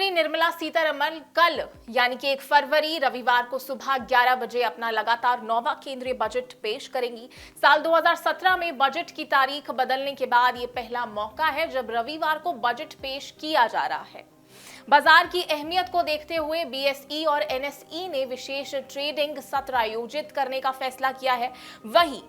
मंत्री निर्मला सीतारमण कल यानी कि 1 फरवरी रविवार को सुबह 11 बजे अपना लगातार 9वां केंद्रीय बजट पेश करेंगी। साल 2017 में बजट की तारीख बदलने के बाद ये पहला मौका है जब रविवार को बजट पेश किया जा रहा है। बाजार की अहमियत को देखते हुए बीएसई और एनएसई ने विशेष ट्रेडिंग सत्र आयोजित करने का फैसला किया है। वहीं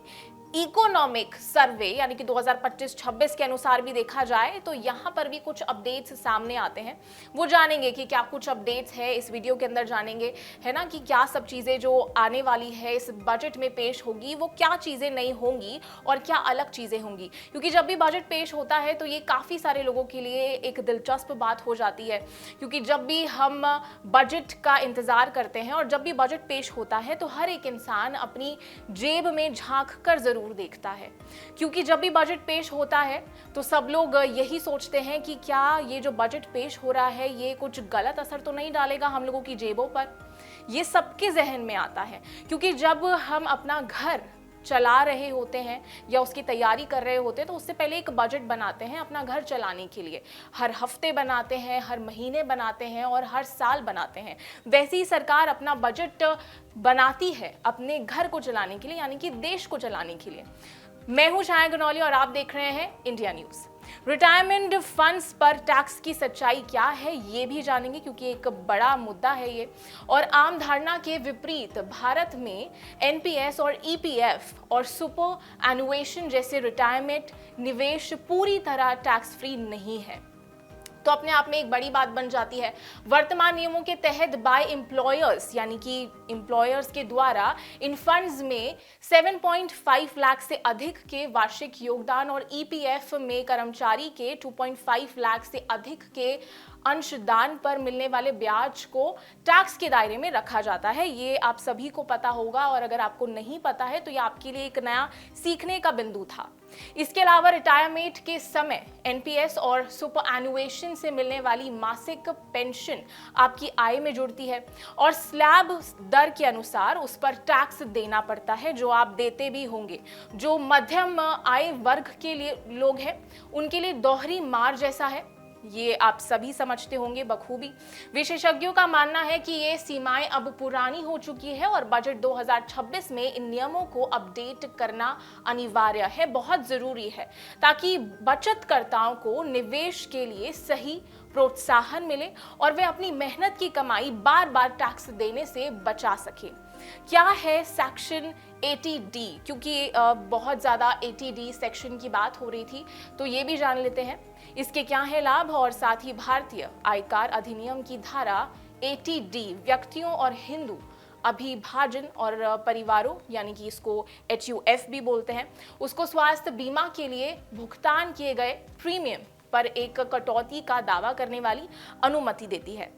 इकोनॉमिक सर्वे यानी कि 2025-26 के अनुसार भी देखा जाए तो यहां पर भी कुछ अपडेट्स सामने आते हैं। वो जानेंगे कि क्या कुछ अपडेट्स है, इस वीडियो के अंदर जानेंगे, है ना, कि क्या सब चीजें जो आने वाली है इस बजट में पेश होगी वो क्या चीजें नहीं होंगी और क्या अलग चीजें होंगी। क्योंकि जब भी बजट पेश होता है तो ये काफी सारे लोगों के लिए एक दिलचस्प बात हो जाती है, क्योंकि जब भी हम बजट का इंतजार करते हैं और जब भी बजट पेश होता है तो हर एक इंसान अपनी जेब में झांक कर जरूर देखता है। क्योंकि जब भी बजट पेश होता है तो सब लोग यही सोचते हैं कि क्या ये जो बजट पेश हो रहा है ये कुछ गलत असर तो नहीं डालेगा हम लोगों की जेबों पर। ये सबके जहन में आता है, क्योंकि जब हम अपना घर चला रहे होते हैं या उसकी तैयारी कर रहे होते हैं तो उससे पहले एक बजट बनाते हैं अपना घर चलाने के लिए। हर हफ्ते बनाते हैं, हर महीने बनाते हैं और हर साल बनाते हैं। वैसे ही सरकार अपना बजट बनाती है अपने घर को चलाने के लिए, यानी कि देश को चलाने के लिए। मैं हूं छाया गनौली और आप देख रहे हैं इंडिया न्यूज। रिटायरमेंट फंड्स पर टैक्स की सच्चाई क्या है ये भी जानेंगे, क्योंकि एक बड़ा मुद्दा है ये। और आम धारणा के विपरीत भारत में एनपीएस और ईपीएफ और सुपर एनुएशन जैसे रिटायरमेंट निवेश पूरी तरह टैक्स फ्री नहीं है, तो अपने आप में एक बड़ी बात बन जाती है। वर्तमान नियमों के तहत बाय एम्प्लॉयर्स यानी कि एम्प्लॉयर्स के द्वारा इन फंड्स में 7.5 लाख से अधिक के वार्षिक योगदान और ईपीएफ में कर्मचारी के 2.5 लाख से अधिक के अंशदान पर मिलने वाले ब्याज को टैक्स के दायरे में रखा जाता है। ये आप सभी को पता होगा, और अगर आपको नहीं पता है तो ये आपके लिए एक नया सीखने का बिंदु था। इसके अलावा रिटायरमेंट के समय एनपीएस और सुपर एनुएशन से मिलने वाली मासिक पेंशन आपकी आय में जुड़ती है और स्लैब दर के अनुसार उस पर टैक्स देना पड़ता है, जो आप देते भी होंगे। जो मध्यम आय वर्ग के लिए लोग हैं उनके लिए दोहरी मार जैसा है, ये आप सभी समझते होंगे बखूबी। विशेषज्ञों का मानना है कि ये सीमाएं अब पुरानी हो चुकी है और बजट 2026 में इन नियमों को अपडेट करना अनिवार्य है, बहुत जरूरी है, ताकि बचतकर्ताओं को निवेश के लिए सही प्रोत्साहन मिले और वे अपनी मेहनत की कमाई बार बार टैक्स देने से बचा सके। क्या है सेक्शन 80D, क्योंकि बहुत ज़्यादा 80D सेक्शन की बात हो रही थी, तो ये भी जान लेते हैं इसके क्या है लाभ। और साथ ही भारतीय आयकर अधिनियम की धारा 80D व्यक्तियों और हिंदू अभिभाजन और परिवारों यानी कि इसको HUF भी बोलते हैं, उसको स्वास्थ्य बीमा के लिए भुगतान किए गए प्रीमियम पर एक कटौती का दावा करने वाली अनुमति देती है।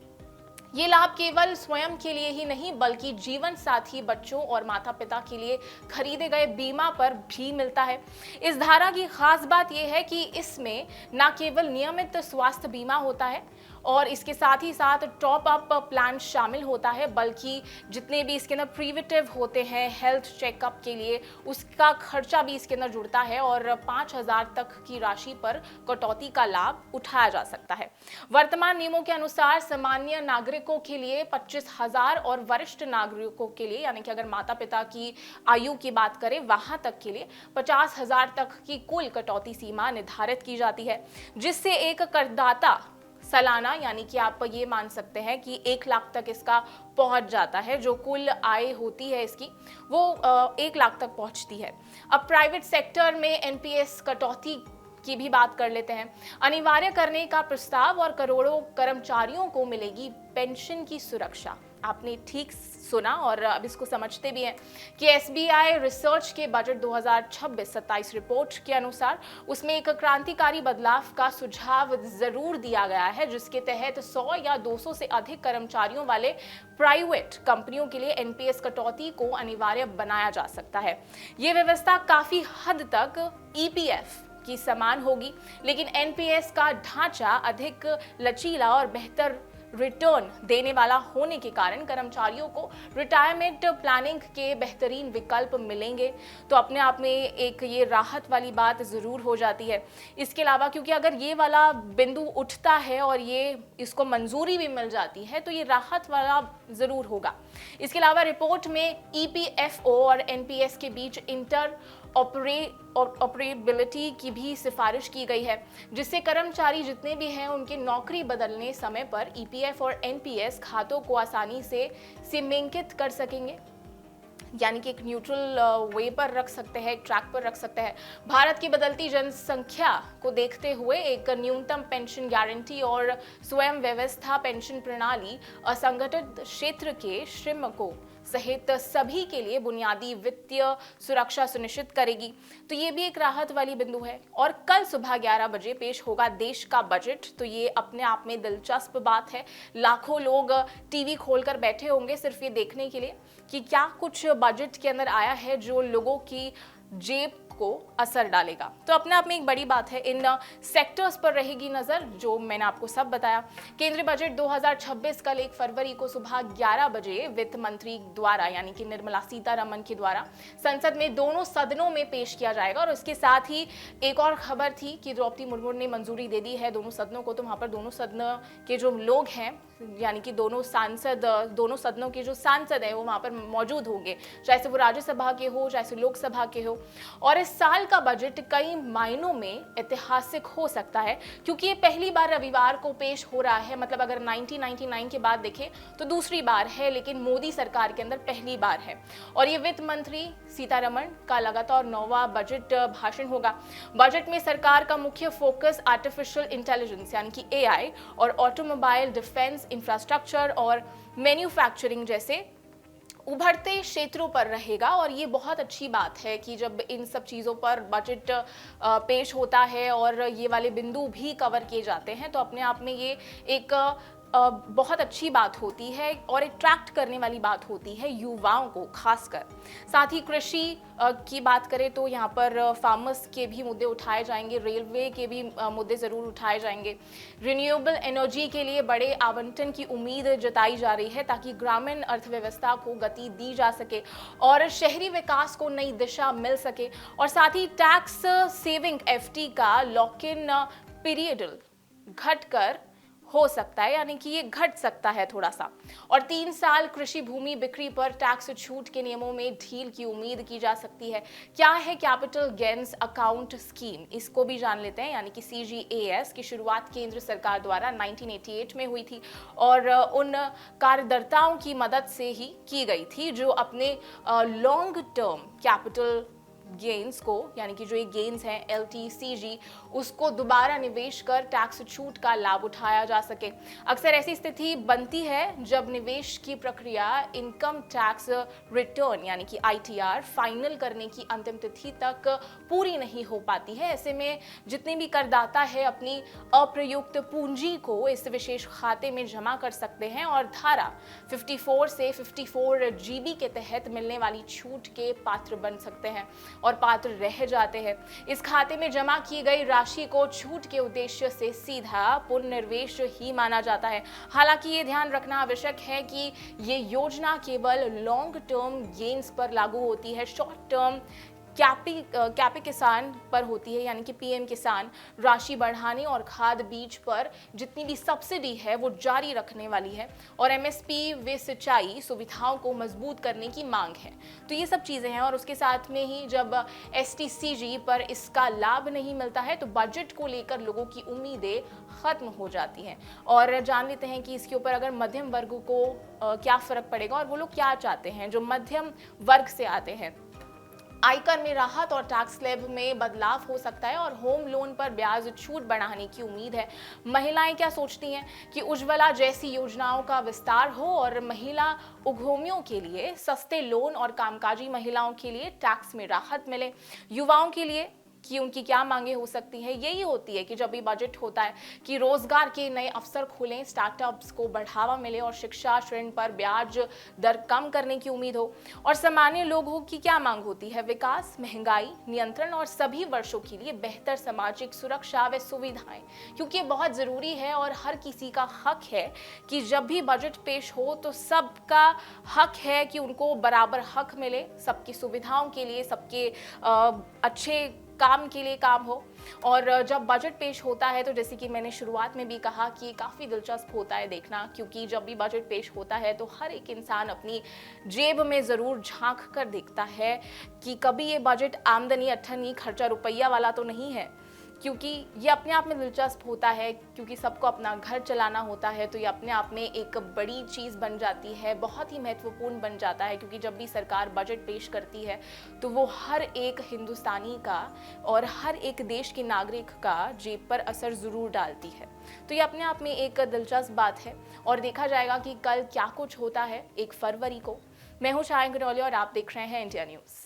ये लाभ केवल स्वयं के लिए ही नहीं बल्कि जीवन साथी, बच्चों और माता पिता के लिए खरीदे गए बीमा पर भी मिलता है। इस धारा की खास बात यह है कि इसमें न केवल नियमित स्वास्थ्य बीमा होता है और इसके साथ ही साथ टॉप अप प्लान शामिल होता है, बल्कि जितने भी इसके अंदर प्रिवेंटिव होते हैं हेल्थ चेकअप के लिए उसका खर्चा भी इसके अंदर जुड़ता है और 5,000 तक की राशि पर कटौती का लाभ उठाया जा सकता है। वर्तमान नियमों के अनुसार सामान्य नागरिकों के लिए 25,000 और वरिष्ठ नागरिकों के लिए यानी कि अगर माता पिता की आयु की बात करें वहां तक के लिए 50,000 तक की कुल कटौती सीमा निर्धारित की जाती है, जिससे एक करदाता सालाना यानी कि आप ये मान सकते हैं कि 1 लाख तक इसका पहुंच जाता है। जो कुल आय होती है इसकी वो 1 लाख तक पहुंचती है। अब प्राइवेट सेक्टर में एनपीएस कटौती की भी बात कर लेते हैं। अनिवार्य करने का प्रस्ताव और करोड़ों कर्मचारियों को मिलेगी पेंशन की सुरक्षा। आपने ठीक सुना और अब इसको समझते भी हैं कि एसबीआई रिसर्च के बजट 2026-27 रिपोर्ट के अनुसार उसमें एक क्रांतिकारी बदलाव का सुझाव जरूर दिया गया है, जिसके तहत 100 या 200 से अधिक कर्मचारियों वाले प्राइवेट कंपनियों के लिए एनपीएस कटौती को अनिवार्य बनाया जा सकता है। ये व्यवस्था काफी हद तक ईपीएफ की समान होगी, लेकिन एनपीएस का ढांचा अधिक लचीला और बेहतर रिटर्न देने वाला होने के कारण कर्मचारियों को रिटायरमेंट प्लानिंग के बेहतरीन विकल्प मिलेंगे। तो अपने आप में एक ये राहत वाली बात ज़रूर हो जाती है। इसके अलावा क्योंकि अगर ये वाला बिंदु उठता है और ये इसको मंजूरी भी मिल जाती है तो ये राहत वाला ज़रूर होगा। इसके अलावा रिपोर्ट में ईपीएफओ और एनपीएस के बीच इंटर ऑपरेबिलिटी की भी सिफारिश की गई है, जिससे कर्मचारी जितने भी हैं उनके नौकरी बदलने समय पर ईपीएफ और एनपीएस खातों को आसानी से सीमांकित कर सकेंगे, यानी कि एक न्यूट्रल वे पर रख सकते हैं, एक ट्रैक पर रख सकते हैं। भारत की बदलती जनसंख्या को देखते हुए एक न्यूनतम पेंशन गारंटी और स्वयं व्यवस्था पेंशन प्रणाली असंगठित क्षेत्र के श्रमिकों सहित सभी के लिए बुनियादी वित्तीय सुरक्षा सुनिश्चित करेगी। तो ये भी एक राहत वाली बिंदु है। और कल सुबह 11 बजे पेश होगा देश का बजट। तो ये अपने आप में दिलचस्प बात है। लाखों लोग टीवी खोलकर बैठे होंगे सिर्फ ये देखने के लिए कि क्या कुछ बजट के अंदर आया है जो लोगों की जेब को असर डालेगा। तो अपने आप में एक बड़ी बात है। इन सेक्टर्स पर रहेगी नजर जो मैंने आपको सब बताया। केंद्रीय बजट 2026 कल 1 फरवरी को सुबह 11 बजे वित्त मंत्री द्वारा यानी कि निर्मला सीतारमण के द्वारा संसद में दोनों सदनों में पेश किया जाएगा। और इसके साथ ही एक और खबर थी कि द्रौपदी मुर्मू ने मंजूरी दे दी है दोनों सदनों को। तो वहां पर दोनों सदनों के जो लोग हैं यानी कि दोनों सदनों के जो सांसद हैं वो वहां पर मौजूद होंगे, चाहे से वो राज्यसभा के हो चाहे से लोकसभा के हो। और इस साल का बजट कई मायनों में ऐतिहासिक हो सकता है क्योंकि ये पहली बार रविवार को पेश हो रहा है। मतलब अगर 1999 के बाद देखें तो दूसरी बार है, लेकिन मोदी सरकार के अंदर पहली बार है। और ये वित्त मंत्री सीतारमण का लगातार 9वां बजट भाषण होगा। बजट में सरकार का मुख्य फोकस आर्टिफिशियल इंटेलिजेंस यानी कि एआई और ऑटोमोबाइल, डिफेंस, इंफ्रास्ट्रक्चर और मैन्युफैक्चरिंग जैसे उभरते क्षेत्रों पर रहेगा। और ये बहुत अच्छी बात है कि जब इन सब चीज़ों पर बजट पेश होता है और ये वाले बिंदु भी कवर किए जाते हैं तो अपने आप में ये एक बहुत अच्छी बात होती है और अट्रैक्ट करने वाली बात होती है युवाओं को खासकर। साथ ही कृषि की बात करें तो यहाँ पर फार्मर्स के भी मुद्दे उठाए जाएंगे, रेलवे के भी मुद्दे ज़रूर उठाए जाएंगे। रिन्यूएबल एनर्जी के लिए बड़े आवंटन की उम्मीद जताई जा रही है ताकि ग्रामीण अर्थव्यवस्था को गति दी जा सके और शहरी विकास को नई दिशा मिल सके। और साथ ही टैक्स सेविंग एफडी का लॉक इन पीरियड घटकर हो सकता है, यानी कि ये घट सकता है थोड़ा सा। और 3 साल कृषि भूमि बिक्री पर टैक्स छूट के नियमों में ढील की उम्मीद की जा सकती है। क्या है कैपिटल गेन्स अकाउंट स्कीम, इसको भी जान लेते हैं। यानी कि CGAS की शुरुआत केंद्र सरकार द्वारा 1988 में हुई थी और उन कार्यकर्ताओं की मदद से ही की गई थी जो अपने लॉन्ग टर्म कैपिटल गेन्स को यानी कि जो ये गेन्स हैं LTCG उसको दोबारा निवेश कर टैक्स छूट का लाभ उठाया जा सके। अक्सर ऐसी स्थिति बनती है जब निवेश की प्रक्रिया इनकम टैक्स रिटर्न यानी कि ITR फाइनल करने की अंतिम तिथि तक पूरी नहीं हो पाती है। ऐसे में जितने भी करदाता है अपनी अप्रयुक्त पूंजी को इस विशेष खाते में जमा कर सकते हैं और धारा 54 से 54 GB के तहत मिलने वाली छूट के पात्र बन सकते हैं और पात्र रह जाते हैं। इस खाते में जमा की गई राशि को छूट के उद्देश्य से सीधा पुनर्निवेश ही माना जाता है। हालांकि ये ध्यान रखना आवश्यक है कि ये योजना केवल लॉन्ग टर्म गेन्स पर लागू होती है, शॉर्ट टर्म कैपी किसान पर होती है। यानी कि PM किसान राशि बढ़ाने और खाद बीज पर जितनी भी सब्सिडी है वो जारी रखने वाली है और MSP व सिंचाई सुविधाओं को मजबूत करने की मांग है। तो ये सब चीज़ें हैं और उसके साथ में ही जब STCG पर इसका लाभ नहीं मिलता है तो बजट को लेकर लोगों की उम्मीदें खत्म हो जाती हैं। और जान लेते हैं कि इसके ऊपर अगर मध्यम वर्ग को क्या फ़र्क पड़ेगा और वो लोग क्या चाहते हैं जो मध्यम वर्ग से आते हैं। आयकर में राहत और टैक्स स्लैब में बदलाव हो सकता है और होम लोन पर ब्याज छूट बढ़ाने की उम्मीद है। महिलाएं क्या सोचती हैं कि उज्ज्वला जैसी योजनाओं का विस्तार हो और महिला उद्यमियों के लिए सस्ते लोन और कामकाजी महिलाओं के लिए टैक्स में राहत मिले। युवाओं के लिए कि उनकी क्या मांगे हो सकती हैं। यही होती है कि जब भी बजट होता है कि रोजगार के नए अवसर खुलें, स्टार्टअप्स को बढ़ावा मिले और शिक्षा ऋण पर ब्याज दर कम करने की उम्मीद हो। और सामान्य लोगों की क्या मांग होती है? विकास, महंगाई नियंत्रण और सभी वर्षों के लिए बेहतर सामाजिक सुरक्षा व सुविधाएं, क्योंकि ये बहुत जरूरी है और हर किसी का हक है कि जब भी बजट पेश हो तो सबका हक है कि उनको बराबर हक मिले, सबकी सुविधाओं के लिए, सबके अच्छे काम के लिए काम हो। और जब बजट पेश होता है तो जैसे कि मैंने शुरुआत में भी कहा कि काफ़ी दिलचस्प होता है देखना, क्योंकि जब भी बजट पेश होता है तो हर एक इंसान अपनी जेब में ज़रूर झांक कर देखता है कि कभी ये बजट आमदनी अट्ठनी खर्चा रुपया वाला तो नहीं है, क्योंकि ये अपने आप में दिलचस्प होता है, क्योंकि सबको अपना घर चलाना होता है। तो ये अपने आप में एक बड़ी चीज़ बन जाती है, बहुत ही महत्वपूर्ण बन जाता है, क्योंकि जब भी सरकार बजट पेश करती है तो वो हर एक हिंदुस्तानी का और हर एक देश के नागरिक का जेब पर असर ज़रूर डालती है। तो ये अपने आप में एक दिलचस्प बात है और देखा जाएगा कि कल क्या कुछ होता है 1 फरवरी को। मैं हूँ शायन गनौले और आप देख रहे हैं इंडिया न्यूज़।